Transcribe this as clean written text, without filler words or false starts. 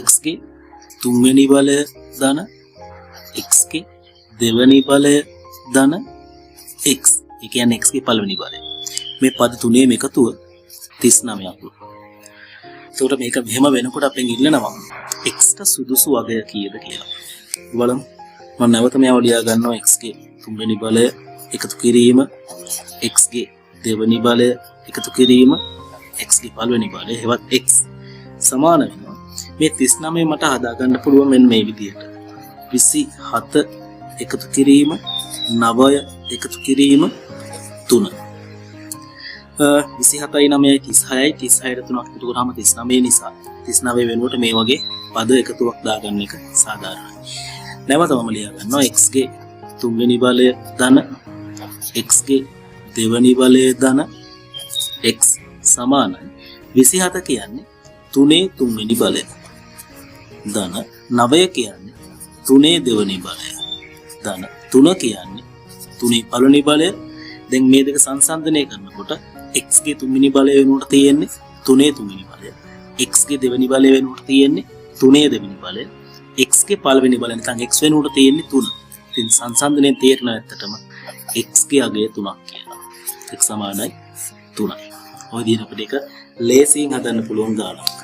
x ගේ තුන්වෙනි බලය ධන x ගේ දෙවෙනි බලය ධන x. ඒ කියන්නේ x ගේ පළවෙනි බලය. මේ පද තුනේම එකතුව 39ක්. එතකොට මේක මෙහෙම වෙනකොට අපෙන් ඉල්ලනවා x ට සුදුසු අගය කීයද කියලා. බලමු. මම නැවත මේව ලියා ගන්නවා x ගේ තුන්වෙනි බලය එකතු කිරීම x ගේ දෙවෙනි බලය එකතු කිරීම x ගේ පළවෙනි බලය හෙවත් x සමාන වෙනවා. මේ 39 මට හදා ගන්න පුළුවන් මෙන්න මේ විදිහට. 27 එකතු කිරීම 9 එකතු කිරීම 3. 27යි 9යි 36යි 36ට 3ක් එකතු කරාම 39 නිසා 39 වෙනුවට මේ වගේ පද එකතුවක් දාගන්න එක සාධාරණයි. නැවත මම ලියා ගන්නවා x ගේ තුන්වෙනි බලය ධන x ගේ දෙවෙනි බලය ධන x සමානයි 27 කියන්නේ 3 තුන්වෙනි බලය ධන 9 කියන්නේ 3 දෙවෙනි බලය ධන 3 කියන්නේ 3 පළවෙනි බලය. දැන් මේ දෙක සංසන්දනය කරනකොට x ගේ තුන්වෙනි බලය වෙනුවට තියෙන්නේ 3 තුන්වෙනි බලය. x ගේ දෙවෙනි බලය වෙනුවට තියෙන්නේ 3 දෙවෙනි බලය. x ගේ පළවෙනි බලය නැත්නම් x වෙනුවට තියෙන්නේ 3. ඉතින් සංසන්දනයෙන් තේරෙන ඇත්තටම x ගේ අගය 3ක් කියලා. x සමානයි 3යි. ඔය විදිහට අපිට ඒක ලේසියෙන් හදන්න පුළුවන් ගානක්.